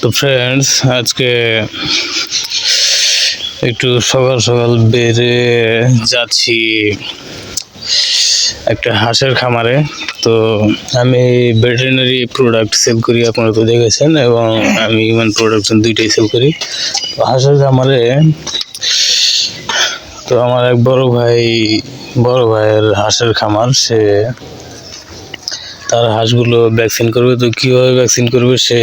তো ফ্রেন্ডস, আজকে একটু সকাল সকাল বেরে যাচ্ছি একটা হাঁসের খামারে। তো আমি ভেটেরিনারি প্রোডাক্ট সেল করি, আপনারা তো দেখেছেন, এবং আমি হিউম্যান প্রোডাকশন দুইটাই সেল করি। তো হাঁসের খামারে তো আমার এক বড় ভাইয়ের হাঁসের খামার, সে তার হাঁসগুলো ভ্যাকসিন করবে। তো কীভাবে ভ্যাকসিন করবে সে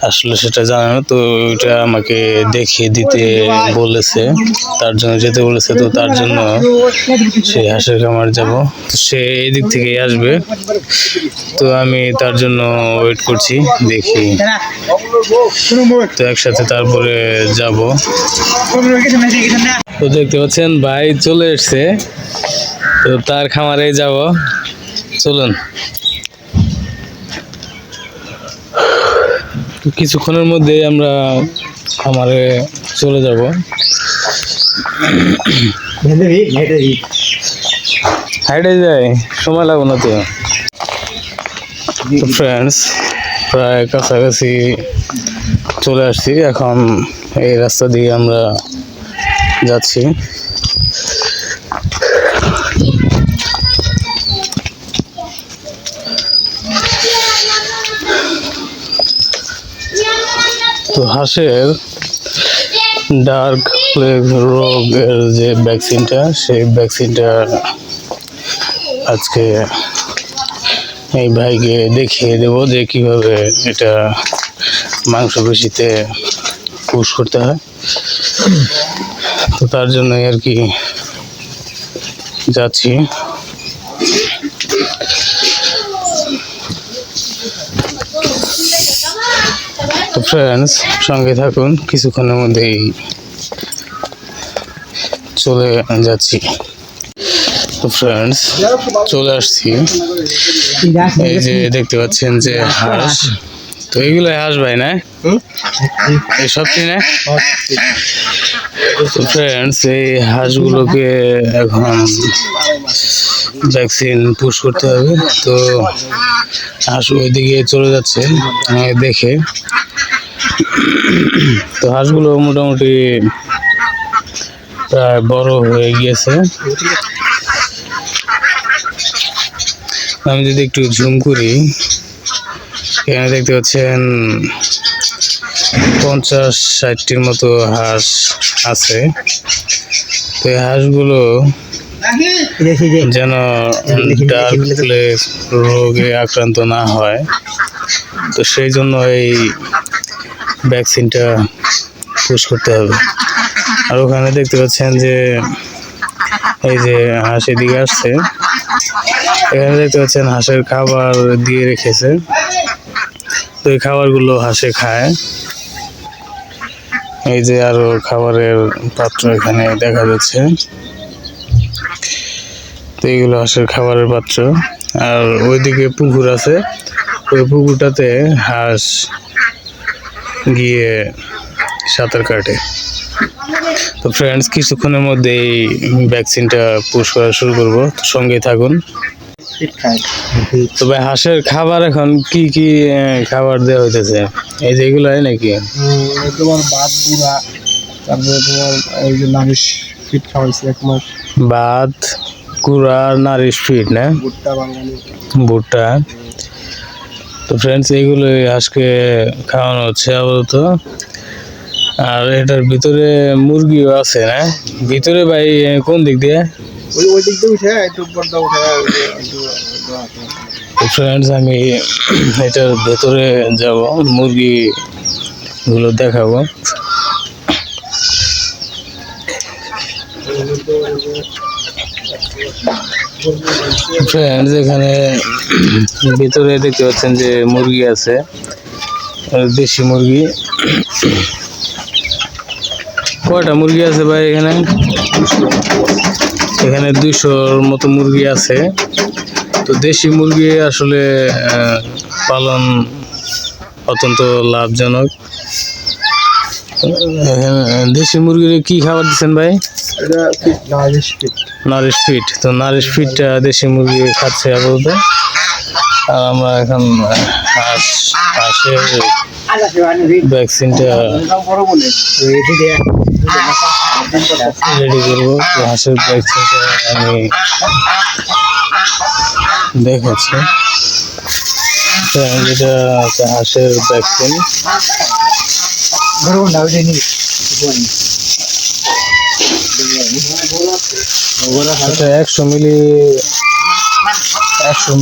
আসলে সেটা জানে না, তো ওইটা আমাকে দেখিয়ে দিতে বলেছে, তার জন্য যেতে বলেছে। তো তার জন্য সেই হাঁসের খামার যাব, তো সে এই দিক থেকেই আসবে। তো আমি তার জন্য ওয়েট করছি, দেখি তো একসাথে তারপরে যাব। তো দেখতে পাচ্ছেন ভাই চলে এসছে, তো তার খামারে যাব, চলুন। কিছুক্ষণের মধ্যেই আমরা খামারে চলে যাব। হাইটে যায়, সময় লাগবে না তো। ফ্রেন্ডস, প্রায় কাছাকাছি চলে আসছি, এখন এই রাস্তা দিয়ে আমরা যাচ্ছি। তো হাঁসের ডার্ক প্লেগ রোগের যে ভ্যাকসিনটা, সেই ভ্যাকসিনটা আজকে এই ভাইকে দেখিয়ে দেব যে কিভাবে এটা মাংসপেশিতে পুশ করতে হয়। তো তার জন্যই আর কি যাচ্ছি। তো ফ্রেন্ডস, সঙ্গে থাকুন, কিছুক্ষণের মধ্যেই চলে যাচ্ছি। তো ফ্রেন্ডস, চলে আসছি। এই যে দেখতে পাচ্ছেন যে হাঁস, তো এইগুলো হাঁস ভাই না, এই সবটি না। তো ফ্রেন্ডস, এই হাঁসগুলোকে এখন ভ্যাকসিন পুশ করতে হবে। তো হাঁস ওইদিকে চলে যাচ্ছে দেখে। তো হাঁসগুলো মোটামুটি প্রায় বড় হয়ে গিয়েছে। আমি যদি একটু জুম করি, এখানে দেখতে পাচ্ছেন 50-60টির মতো হাঁস আছে। তো এই হাঁসগুলো যেন ডার্ক প্লেগ রোগে আক্রান্ত না হয়, তো সেই জন্য এই ভ্যাকসিনটা পুশ করতে হবে। আর ওখানে দেখতে পাচ্ছেন যে এই যে হাঁস এদিকে আসছে, এখানে দেখতে পাচ্ছেন হাঁসের খাবার দিয়ে রেখেছে। তো এই খাবারগুলো হাঁসে খায়। এই যে আরো খাবারের পাত্র এখানে দেখা যাচ্ছে। তো এইগুলো হাঁসের খাবারের পাত্র। আর ওইদিকে পুকুর আছে, ওই পুকুরটাতে হাঁস গিয়ে সাঁতার কাটে। তো ফ্রেন্ডস, কিছুক্ষণের মধ্যেই ভ্যাকসিনটা পুশ করা শুরু করব, সঙ্গে থাকুন। তো ভাই, হাঁসের খাবার এখন কি কি খাবার দেওয়া হইতেছে? এই যে এগুলো নাকি তোমার ভাত গুঁড়া, তারপরে তোমার এই যে নারিশ ফিট খাওয়াইছে এক মাস। ভাত গুঁড়া, নারিশ ফিট না, ভুট্টা বাঙালি ভুট্টা। তো ফ্রেন্ডস, এইগুলো হাঁসকে খাওয়ানো হচ্ছে আপাতত। আর এটার ভিতরে মুরগিও আছে না ভিতরে ভাই? কোন দিক দিয়ে? ওই দিক দিয়ে উঠে একটু পর্দা উঠে ফ্রেন্ডস, আমি এটার ভেতরে যাব, মুরগিগুলো দেখাবো। ফ্রেন্ডস, এখানে ভিতরে দেখতে পাচ্ছেন যে মুরগি আছে, দেশি মুরগি। কয়টা মুরগি আছে ভাই এখানে? এখানে 200-র মতো মুরগি আছে। তো দেশি মুরগি আসলে পালন অত্যন্ত লাভজনক। দেশি মুরগির কি খাবার দিচ্ছেন ভাই? Nourish Fit. Nourish Fit. তো নারিশ ফিটটা দেশি মুরগি খাচ্ছে আপাতত। আর আমরা এখন হাঁসের ভ্যাকসিনটা রেডি করবো। তো হাঁসের ভ্যাকসিনটা আমি দেখাচ্ছি। যেটা হচ্ছে হাঁসের ভ্যাকসিন। এটা 100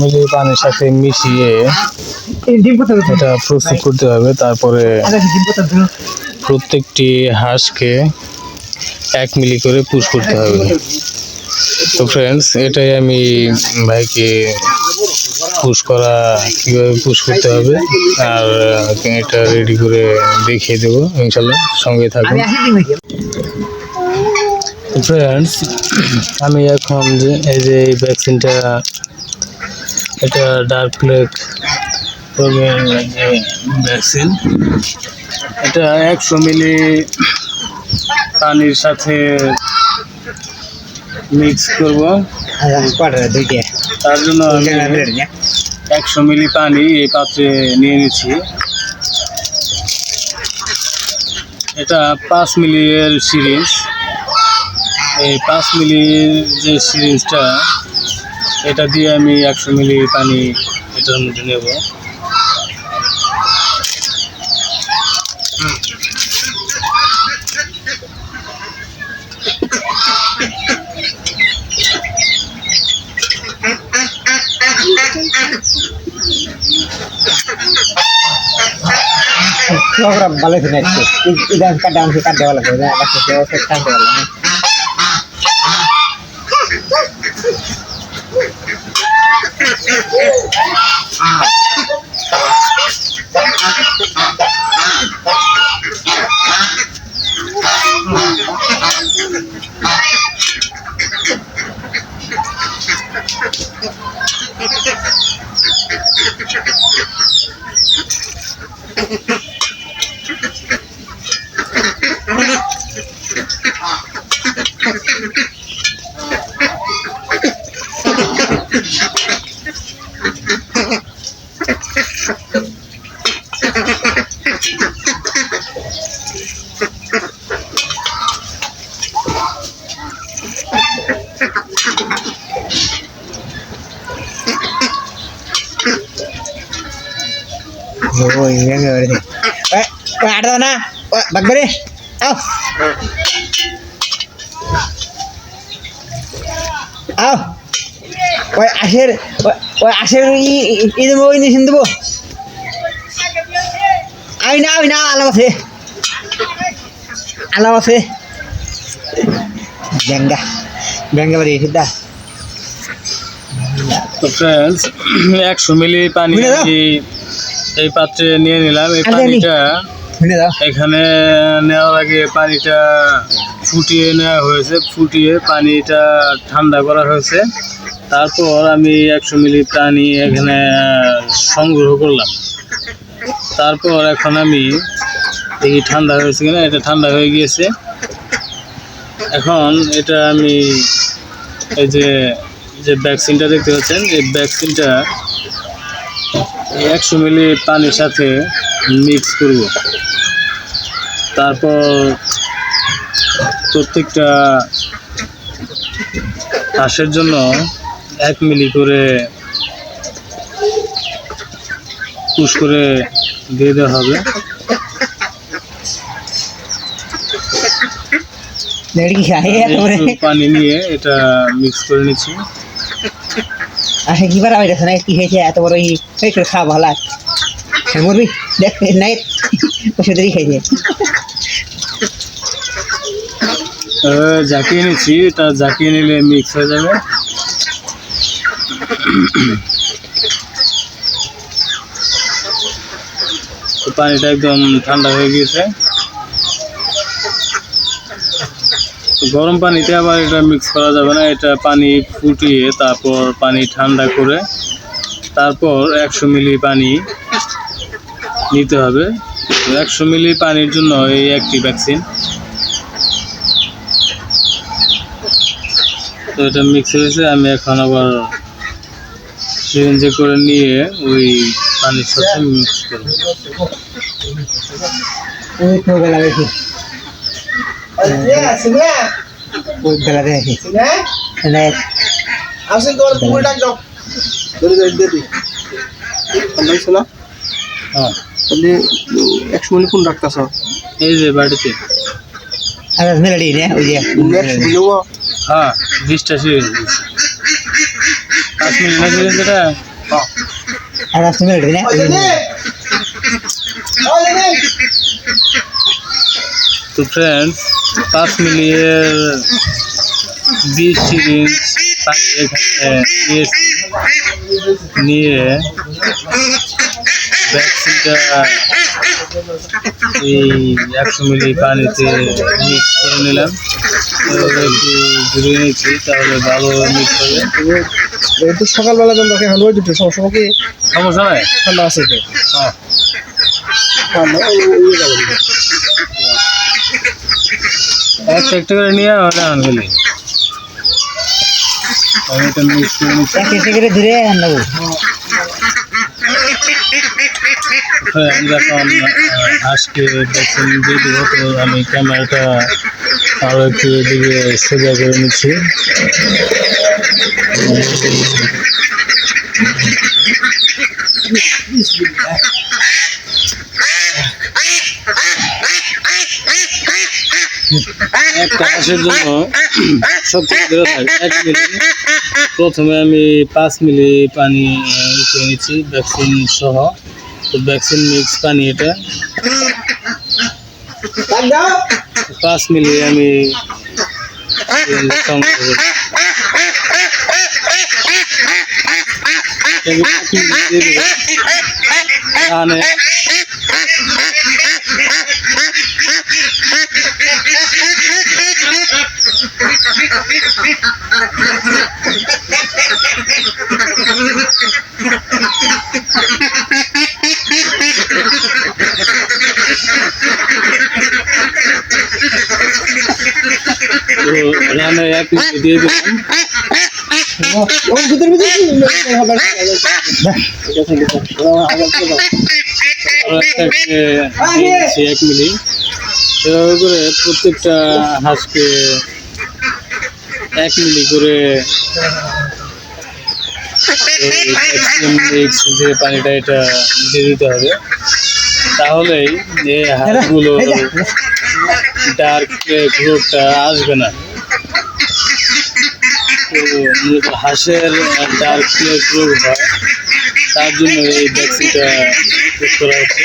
মিলি পানির সাথে মিশিয়ে এটা প্রস্তুত করতে হবে। তারপরে প্রত্যেকটি হাঁসকে 1 মিলি করে পুশ করতে হবে। তো ফ্রেন্ডস, এটাই আমি ভাইকে কীভাবে পুশ করতে হবে আর এটা রেডি করে দেখিয়ে দেবো ইনশাল্লাহ, সঙ্গে থাকুন। ফ্রেন্ডস, আমি এখন এই ভ্যাকসিনটা, এটা ডার্ক প্লেগ রোগের যে ভ্যাকসিন, এটা 100 মিলি পানির সাথে মিক্স করব। তার জন্য আমি 100 মিলি পানি এই পাত্রে নিয়ে নিচ্ছি। এটা 5 মিলি এর সিরিঞ্জ। এই 5 মিলি যে সিরিঞ্জটা, এটা দিয়ে আমি 100 মিলি পানি এটার মধ্যে নেব। program balik naik tuh idan kadang kita dewa lagi ya lagi dewa sekarang dewa lagi oh iya nggak sih ada mana bag beri woi akhir ini mau ini sini bu awina alam sih jangga beri sudah তো friends 100 মিলি পানি এই পাত্রে নিয়ে নিলাম। এই পানিটা এখানে নেওয়ার আগে পানিটা ফুটিয়ে নেওয়া হয়েছে, ফুটিয়ে পানিটা ঠান্ডা করা হয়েছে। তারপর আমি 100 মিলি পানি এখানে সংগ্রহ করলাম। তারপর এখন আমি দেখি ঠান্ডা হয়েছে কিনা। এটা ঠান্ডা হয়ে গিয়েছে। এখন এটা আমি এই যে ভ্যাকসিনটা দেখতে পাচ্ছেন, এই ভ্যাকসিনটা 100 মিলি পানির সাথে মিক্স করব। তারপর প্রত্যেকটা হাঁসের জন্য 1 মিলি করে পুশ করে দিয়ে দেওয়া হবে। পানি নিয়ে এটা মিক্স করে নিচ্ছি। আচ্ছা কি বার আইছে না কি হয়েছে এত বড় এই করে খাওয়া ভালো মরবি দেখ নাই ওষুধই খাইছে জাকিয়ে নিচ্ছি। এটা জাকিয়ে নিলে মিক্স হয়ে যাবে। পানিটা একদম ঠান্ডা হয়ে গিয়েছে। গরম পানিতে আবার এটা মিক্স করা যাবে না। এটা পানি ফুটিয়ে তারপর পানি ঠান্ডা করে তারপর 100 মিলি পানি নিতে হবে। 100 মিলি পানির জন্য এই একটি ভ্যাকসিন। তো এটা মিক্স হয়েছে। আমি এখন আবার সিরিঞ্জে করে নিয়ে ওই পানির সাথে মিক্স করবো। ওই তো বেলা দেখি ওই বেলা দেখি আসেন তোমার পুকুর ডাক দাও ধরে ধরে দিয়ে দিই পাইছো না হ্যাঁ, তাহলে 100 মিলি কোন ডাকতাছ এই যে বাড়িতে। আর মেলাডি না ওই যে 100 মিলি ও হ্যাঁ, 20টা সিরিঞ্জ দিচ্ছি। 5 মিলি না সিরিঞ্জ এটা? আর মেলাডি না ওই তো ফ্রেন্ডস 5 মিলির 20 সিরিঞ্জ পানি এখানে নিয়েছি, নিয়ে ভ্যাকসিনটা এই 100 মিলি পানিতে মিক্স করে নিলাম। একটু ঘুরিয়ে নিচ্ছি, তাহলে ভালো মিক্স হবে। একটু সকালবেলা যখন দেখে হালুয়া দুটো সমস্যা কি সমস্যা নাই। ঠান্ডা আছে তো হ্যাঁ, ঠান্ডা ওই যাবে একটা একটা করে নিয়ে রান গেলি আমি এটা মিক্স করে নিচ্ছি। এক করে ধরে আনবো। হ্যাঁ, আমি যখন আজকে ভ্যাকসিন দিয়ে দেবো, তো আমি ক্যামেরাটা আরও একটু এদিকে সোজা করে নিচ্ছি। একটা হাঁসের জন্য সবথেকে বেরো থাকে 1 মিলি। প্রথমে আমি 5 মিলি পানি করে নিচ্ছি ভ্যাকসিন সহ। তো ভ্যাকসিন মিক্স পানি এটা 5 মিলি আমি সংগ্রহ করি। এখানে রানে 1 মিলি দিয়ে দিলাম। ওই ভিতর ভিতর হবে আরো একটাকে দিয়ে দিচ্ছি 1 মিলি। এভাবে করে প্রত্যেকটা হাঁসকে 1 মিলি করে মিক্স যে পানিটা এটা দিয়ে দিতে হবে। তাহলেই এই হাঁসগুলো ডার্ক গ্রোথটা আসবে না। তো মূলত হাঁসের ডার্ক গ্রোথ হয়, তার জন্য এই ভ্যাকসিনটা ইউজ করা হচ্ছে।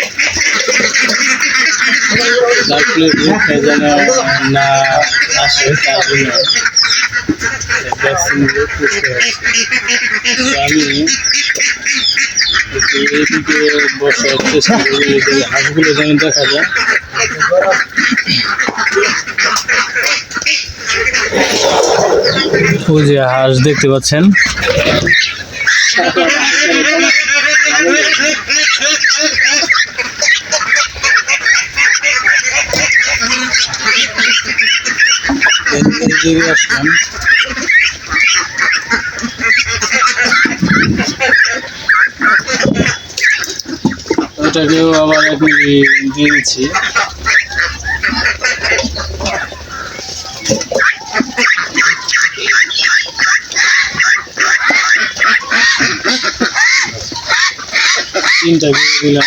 ডার্ক গ্রোথটা যেন না আসে, তার জন্য ভ্যাকসিনগুলো ইউজ করা হচ্ছে। তো আমি একটু এইদিকে বসার চেষ্টা করি, হাঁসগুলো যেন দেখা যায়। ওই যে হাঁস দেখতে পাচ্ছেন, আসলাম। ওটাকেও আবার 1 মিলি দিয়ে দিচ্ছি। তিনটা দিয়ে দিলাম,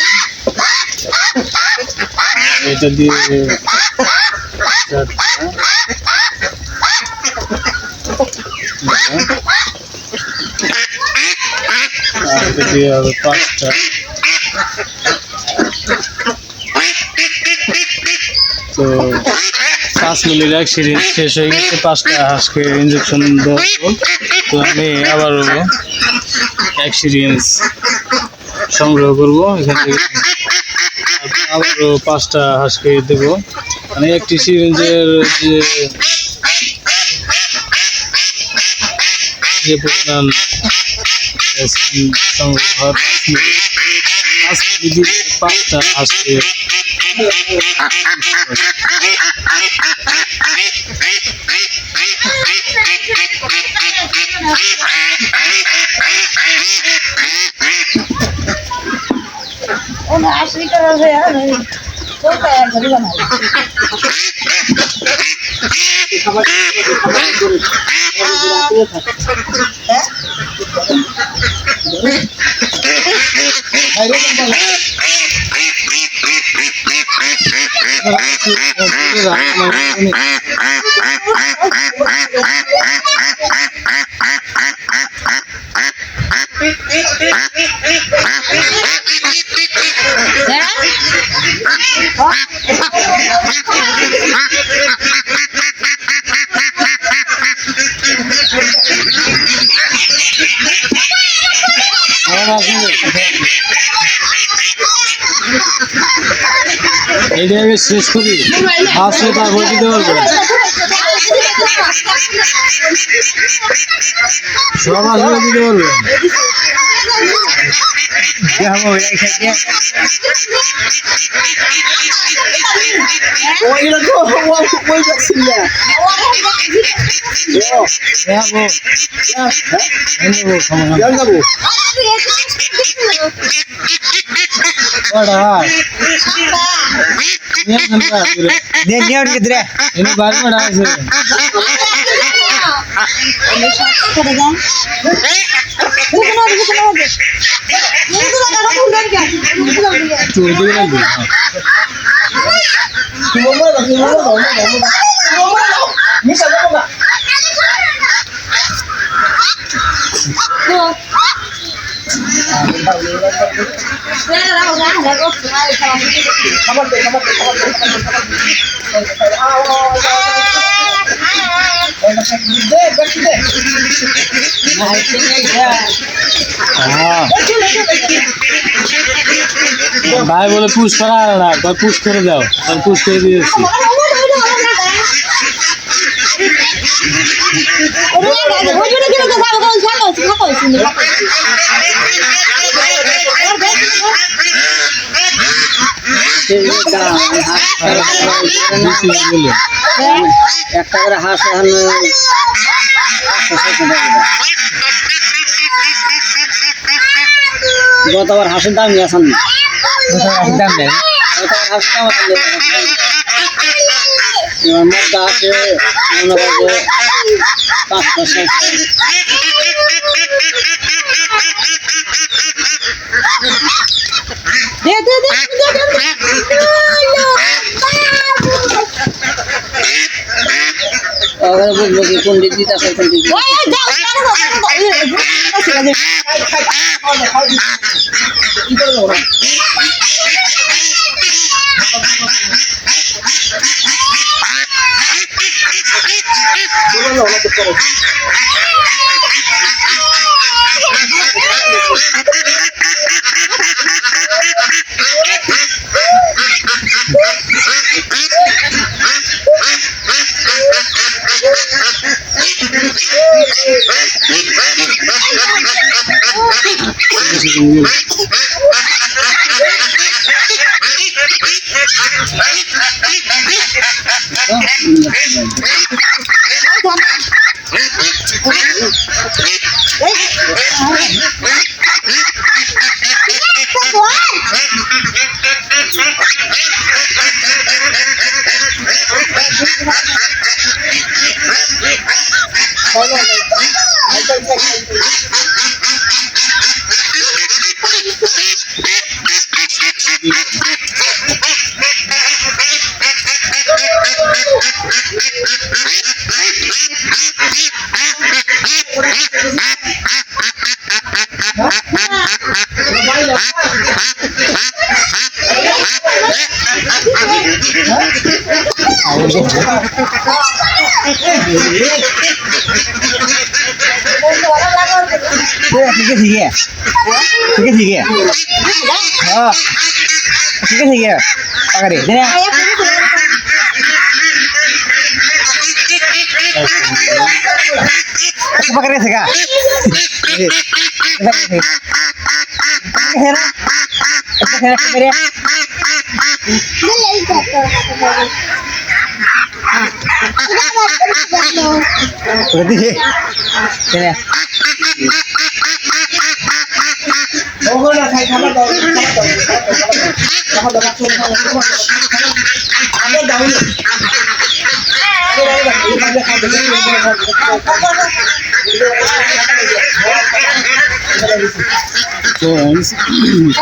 এটা দিয়ে 4টা, আর এটা দিয়ে হবে 5টা। তো 5 মিলির 1 সিরিঞ্জ শেষ হয়ে গেছে, 5টা হাঁসকে ইঞ্জেকশন দেওয়া। তো আমি আবারও 1 সিরিঞ্জ সংগ্রহ করব এখান থেকে, আবারও 5টা হাঁসকে দেবো। মানে একটি সিরিঞ্জের যে পরিমাণ সংগ্রহ হয় 5 মিলি দিয়ে 5টা হাঁসকে এইটা আগে শেষ করি, আসলে তারপর দিতে পারবে। সব আসলে দিতে পারবে। ভাই বলে পুশ করা না, পুশ করে দাও, আর পুশ করে দিয়েছি। একটা করে হাঁস গতবার হাঁসের দাম গেছেন না, হাঁসের দাম নেই, হাঁসের দাম মধ্যে আছে মনে করবো 500-600। বুঝবো কি কোন দিক দিতে আছে, কোন দিক ठीक है हाँ ठीक है पकड़े पकड़े थे क्या मेरे ওটা দিছে কেন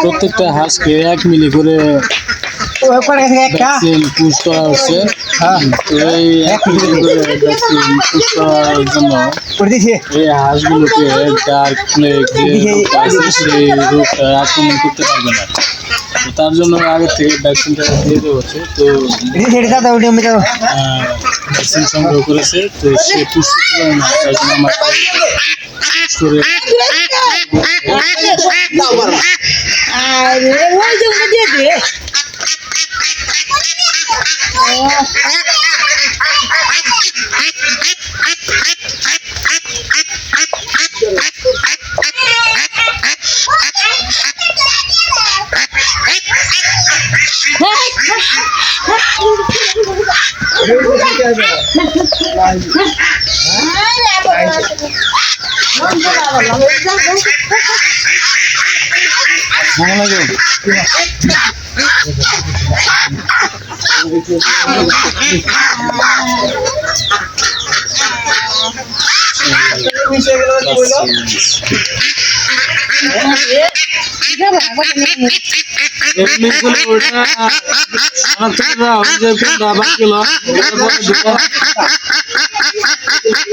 প্রত্যেকটা হাঁসকে 1 মিলি করে ওখানে একটা ভ্যাকসিন পুশ করা হচ্ছে। তো এই 1 মিলি করে ভ্যাকসিন পুশ করার জন্য করে দিছে এই হাঁসগুলোকে ডার্ক প্লেগ যে রোগটা আছে সেই রোগটা আক্রমণ করতে পারবে না। তো তার জন্য আগে থেকে ভ্যাকসিনটা দিয়ে দেওয়া হচ্ছে। তো সেটা দাও ওটা আমি দাও ভ্যাকসিন সংগ্রহ করেছে, তো সে পুশ করতে পারে না, তার জন্য আমার push করে আরে ওই যে ওটা দিয়ে দে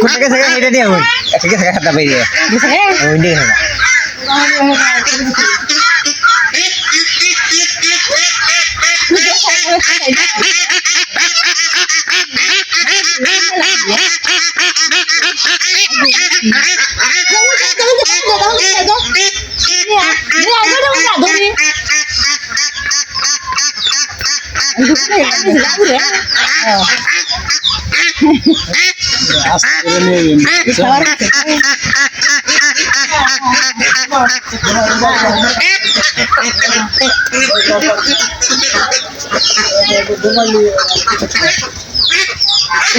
কোথাকে থেকে এটা দিয়ে হই ঠিক আছে খাতা বাইরে ওই দিয়ে আস্তে করে নিয়ে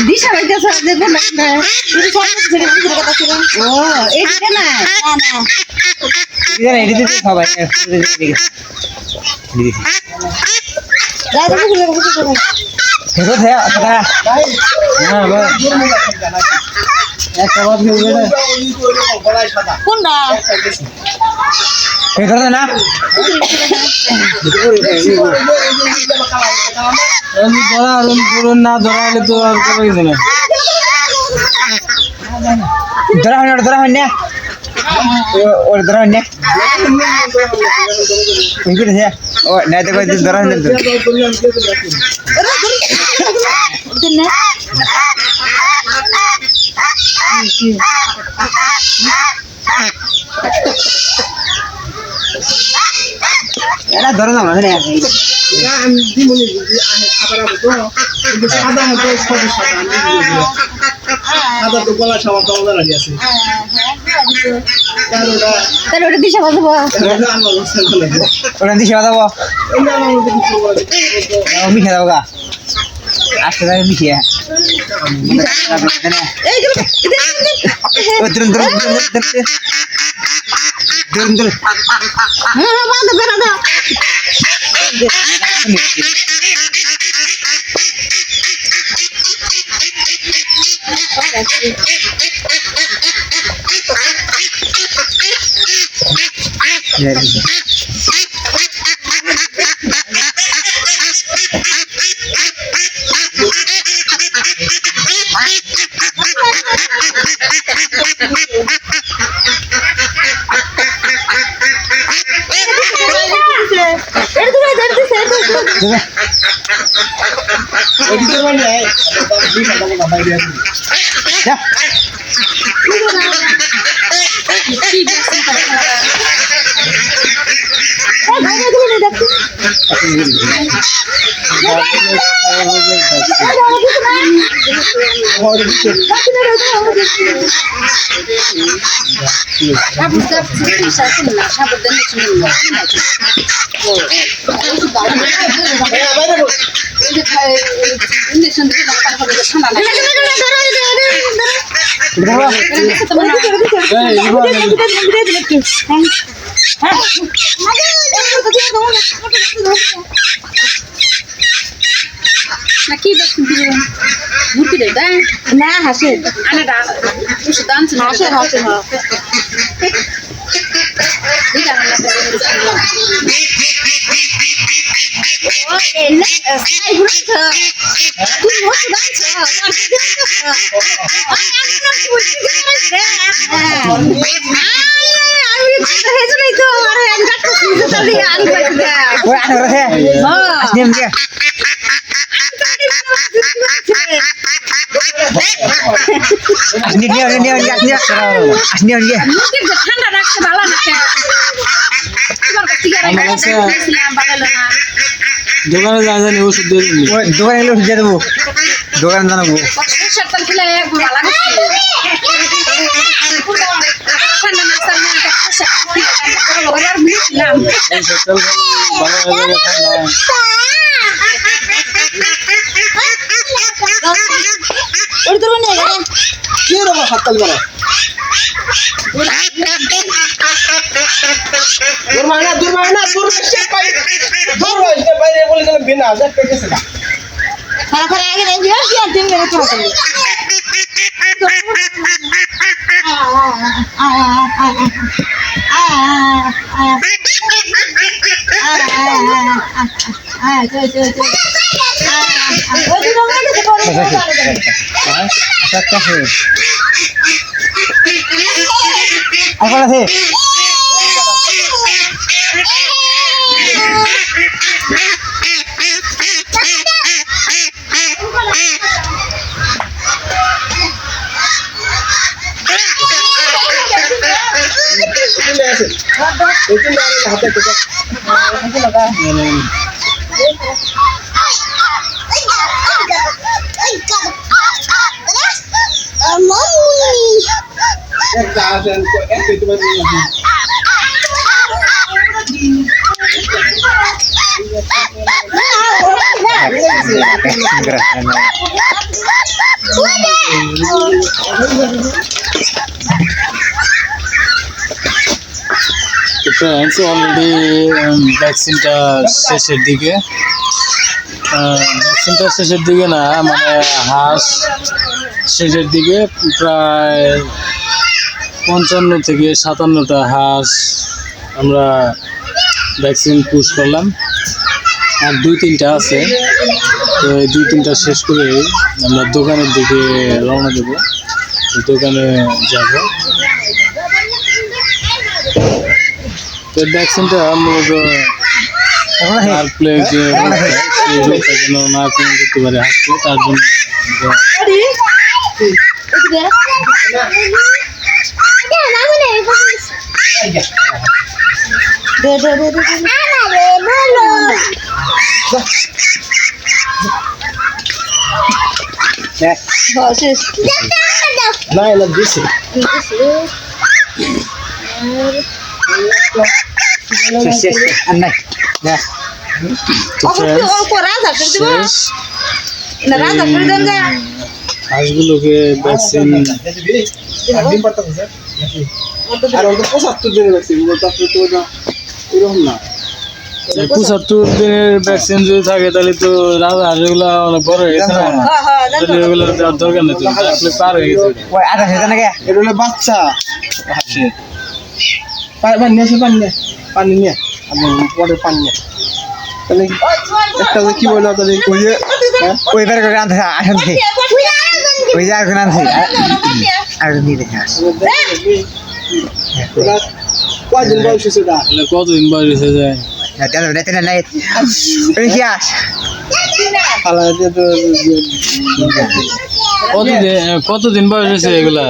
দিশা হইতেছে দেব না তুমি সব ছেড়ে দিতে কথা ছিল ও এইটা না না এটা এডি দিতে সবাই যা দেখো দেখো দেখো হ্যাঁ কথা হ্যাঁ ভাই এক সবাই হয়ে গেল কোনটা এই ধরে না না ধরা হলে তো আর কোনো কিছু না। ধরা হয় না ওর ধরা হয় না ও না দেখো ধরা হয় না ওদের না এটা ধরে না মানে আমি দিমনি আবার তো সাদা হতো সব সাদা তো গলা সবার তো আলাদা লাগে আছে তাহলে ওটা দিশা বাজবো ওরা দিশে দেবো মিশে দেবো গা আস্তে ধরে মিশিয়ে এই ধরুন ধরুন ধরুন ধরুন হ্যাঁ বাঁধো বেড়া দাও ইঞ্জেকশন কি ঘুরতে দেয় তাই না হাসে হাসে হাসে ঠান্ডা রাখছে ভালো রাখে দোকানে যা জানি ওষুধ দিয়ে দিবি। দোকানে গেলে ওষুধ দিয়ে দেবো, দোকানে জানাবো। এই সকাল ভালো হয়ে যাবে ঠান্ডা। কি রকম হাততাল মারা দূর মারনা দূর বাইরে বলে গেল বিনা যা পেটেছে না খারা আগে নেই দিও কি আর দিন মেরে খাওয়া এখন আছে হাতে ফ্রেন্ডস অলরেডি ভ্যাকসিনটা শেষের দিকে, না মানে হাঁস শেষের দিকে প্রায় 55 থেকে 57টা হাঁস আমরা ভ্যাকসিন পুশ করলাম, আর 2-3টা আছে। তো এই 2-3টা শেষ করে আমরা দোকানের দিকে রওনা দেবো, দোকানে যাব। তো ভ্যাকসিনটা মূলত আর প্লেগ যে সেই রোগটা যেন না আক্রমণ করতে পারে হাঁসকে, তার জন্য না এলা দিছে তো friends, হাঁসগুলোকে ভ্যাকসিন আর ওটা 75 দিনের ভ্যাকসিন ওটা তো এরকম না 75 দিনের ভ্যাকসিন যদি থাকে তাহলে তো হাঁসগুলো অনেক বড় হয়ে গেছে না, তাহলে ওগুলো দেওয়ার দরকার নেই, তো আসলে পার হয়ে গেছে। এটা হলো বাচ্চা হাঁসের পানি নিয়ে আসে, পানি নিয়ে আপনি পরে পানি নিয়ে তাহলে একটা কি বললো তাহলে ওইবার করে আনতে আসেন ওই যে এখন আনছি আর নিয়ে দেখে আস কয়দিন বয়স হয়েছে ওটা তাহলে কতদিন বয়স হয়েছে যায়? নাই কি আস ফালা দিয়ে তো কতদিন বয়স হয়েছে এগুলা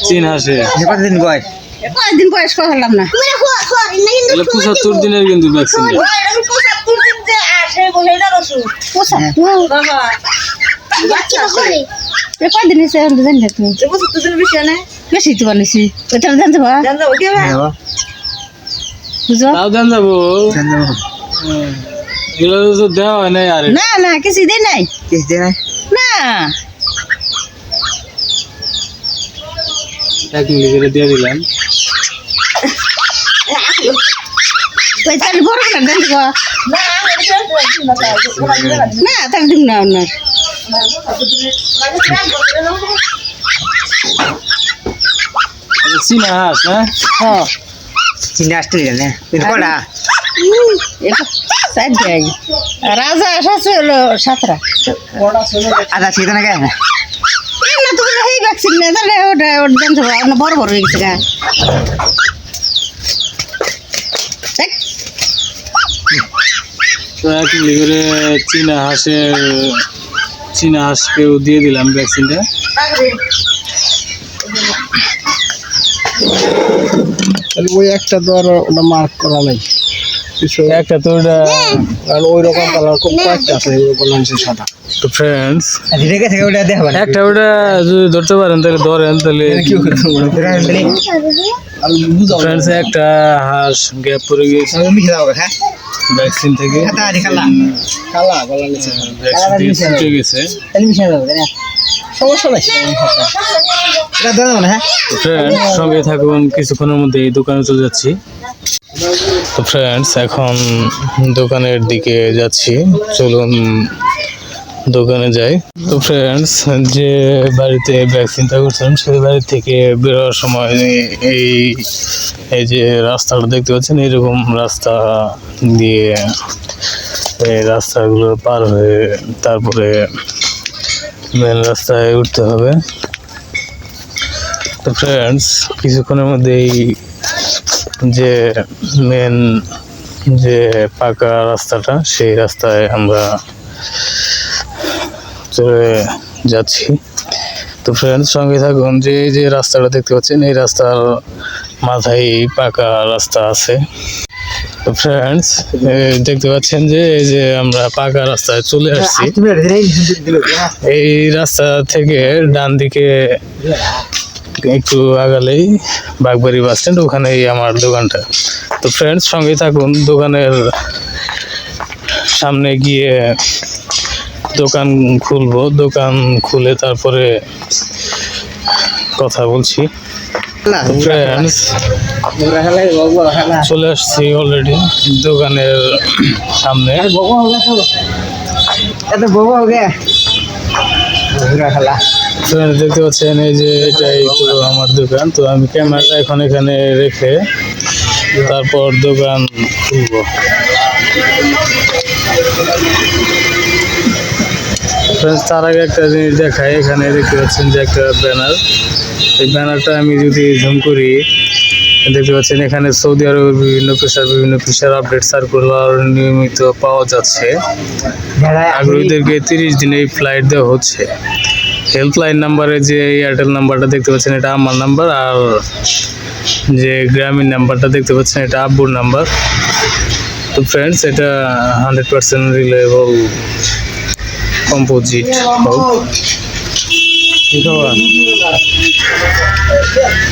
চীন হাঁসে? কতদিন বয়স? কয়দিন বয়স করলাম না তাহলে 75 দিনের কিন্তু ভ্যাকসিন। কয়দিন বেশি তো বানিয়েছি জানতে বুঝো তাও দেন যাবো, এগুলো তো দেওয়া হয় নাই। আরে না কিছু দেয় নাই কিছু দেয় নাই না 1 মিলি করে দিয়ে দিলাম। ওই তাহলে বড় না দেন গো না তাহলে দিন না আপনার চীনা হাঁস না? হ্যাঁ চিন্তা আসতে দিলেন না কটা এটা সাইড দেয় রাজা এসেছে হলো 17 আধা ছিল না কেন না তুমি এই ভ্যাকসিন না তাহলে ওটা ওর দেন তো বড় বড় হয়ে গেছে গা তো 1 মিলি করে চীনা হাঁসকেও দিয়ে দিলাম ভ্যাকসিনটা। তাহলে ওই একটা তো আর ওটা মার্ক করা নাই কিছু একটা তো ওটা কারণ ওই রকম কালার খুব কয়েকটা আছে লাঞ্চের সাদা। তো ফ্রেন্ডস রেখে থেকে ওটা দেখবেন একটা ওটা যদি ধরতে পারেন তাহলে ধরেন, তাহলে কি আর বুঝাও ফ্রেন্ডস একটা হাঁস গ্যাপ পড়ে গিয়েছে মিশে দাও হ্যাঁ ভ্যাকসিন থেকে, খালা কালা গলা নিচে ভ্যাকসিন থেকে ছুটে গেছে। তাহলে মিশে দাও তাই না সমস্যা নাই। এটা দাও না হ্যাঁ ফ্রেন্ডস সঙ্গে থাকুন, কিছুক্ষণের মধ্যে এই দোকানে চলে যাচ্ছি। তো ফ্রেন্ডস এখন দোকানের দিকে যাচ্ছি, চলুন দোকানে যাই। তো ফ্রেন্ডস যে বাড়িতে ভ্যাকসিনটা করছিলাম সেই বাড়ি থেকে বেরোয়ার সময় এই যে রাস্তাটা দেখতে পাচ্ছেন, এইরকম রাস্তা দিয়ে এই রাস্তাগুলো পার হয়ে তারপরে মেন রাস্তায় উঠতে হবে। তো ফ্রেন্ডস কিছুক্ষণের মধ্যেই যে মেন যে পাকা রাস্তাটা সেই রাস্তায় আমরা চলে যাচ্ছি। তো ফ্রেন্ডস সঙ্গে থাকুন, যে রাস্তাটা দেখতে পাচ্ছেন এই রাস্তার মাথায় পাকা রাস্তা আছে। তো ফ্রেন্ডস দেখতে পাচ্ছেন যে এই যে আমরা পাকা রাস্তায় চলে আসছি। এই রাস্তা থেকে ডান দিকে একটু আগালেই বাগবাড়ি বাস স্ট্যান্ড, ওখানেই আমার দোকানটা। তো ফ্রেন্ডস সঙ্গে থাকুন, দোকানের সামনে গিয়ে দোকান খুলবো, দোকান খুলে তারপরে কথা বলছি। ফ্রেন্ডস চলে আসছি অলরেডি দোকানের সামনে। এত বউ হয়ে গেছে খেলা ফ্রেন্ডস দেখতে পাচ্ছেন এই যে এটাই তো আমার দোকান। তো আমি ক্যামেরাটা এখন এখানে রেখে তারপর দোকান খুলবো। ফ্রেন্ডস তার আগে একটা জিনিস দেখাই, এখানে দেখতে পাচ্ছেন যে একটা ব্যানার, এই ব্যানারটা আমি যদি জুম করি দেখতে পাচ্ছেন এখানে সৌদি আরবের বিভিন্ন পেশার আপডেট সার্কুলার নিয়মিত পাওয়া যাচ্ছে। আগ্রহীদেরকে 30 দিনে ফ্লাইট দেওয়া হচ্ছে। হেল্পলাইন নাম্বারে যে এয়ারটেল নাম্বারটা দেখতে পাচ্ছেন এটা আমার নাম্বার, আর যে গ্রামীণ নাম্বারটা দেখতে পাচ্ছেন এটা আব্বুর নাম্বার। তো ফ্রেন্ডস এটা 100% রিলায়েবল কম্পোজিট হোক।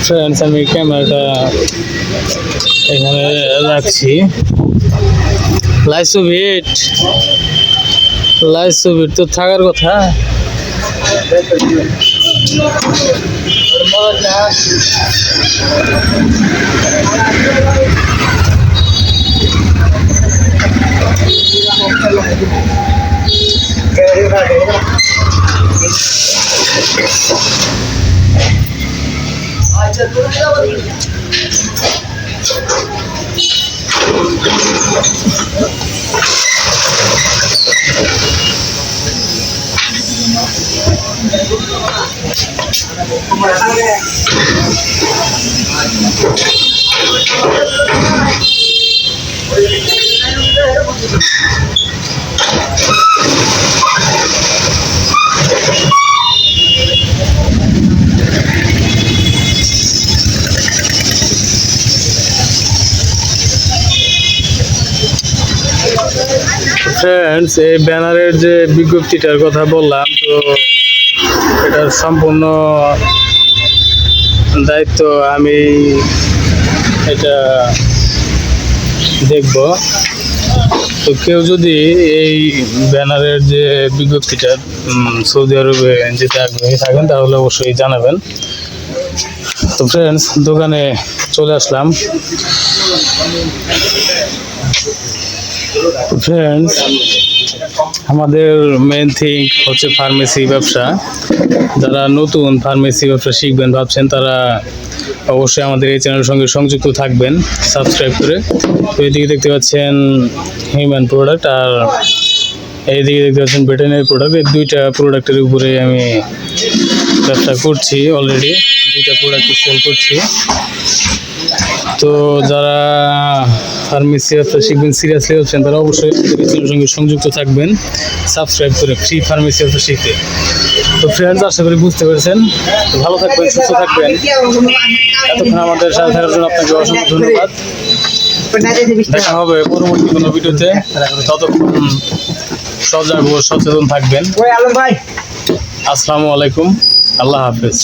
ফ্রেন্ডস আমি ক্যামেরাটা এখানে রাখছি। লাইসোভিট তো থাকার কথা। ফ্রেন্ডস এই ব্যানারের যে বিজ্ঞপ্তিটার কথা বললাম, তো এটার সম্পূর্ণ দায়িত্ব আমি এটা দেখব। তো কেউ যদি এই ব্যানারের যে বিজ্ঞপ্তিটা সৌদি আরবে যেতে আগ্রহী থাকেন তাহলে অবশ্যই জানাবেন। তো ফ্রেন্ডস দোকানে চলে আসলাম। ফ্রেন্ডস আমাদের মেন থিং হচ্ছে ফার্মেসি ব্যবসা। যারা নতুন ফার্মেসি ব্যবসা শিখবেন ভাবছেন তারা অবশ্যই আমাদের এই চ্যানেলের সঙ্গে সংযুক্ত থাকবেন সাবস্ক্রাইব করে। তো এদিকে দেখতে পাচ্ছেন হিউম্যান প্রোডাক্ট আর এইদিকে দেখতে পাচ্ছেন ভেটেরিনারি প্রোডাক্ট। এই দুইটা প্রোডাক্টের উপরে আমি ব্যবসা করছি, অলরেডি দুইটা প্রোডাক্ট সেল করছি। তো যারা ফার্মেসি ব্যবসা শিখবেন সিরিয়াসলি হচ্ছেন তারা অবশ্যই আমাদের এই চ্যানেলের সঙ্গে সংযুক্ত থাকবেন সাবস্ক্রাইব করে ফ্রি ফার্মেসি ব্যবসা শিখতে। তো ফ্রেন্ডস আশা করি বুঝতে পেরেছেন। তো ভালো থাকবেন, সুস্থ থাকবেন। এতক্ষণ আমাদের সাথে থাকার জন্য আপনাকে অসংখ্য ধন্যবাদ। দেখা হবে পরবর্তী কোনো ভিডিওতে। ততক্ষণ সজাগ ও সচেতন থাকবেন। ওই আলম ভাই আসসালামু আলাইকুম, আল্লাহ হাফেজ।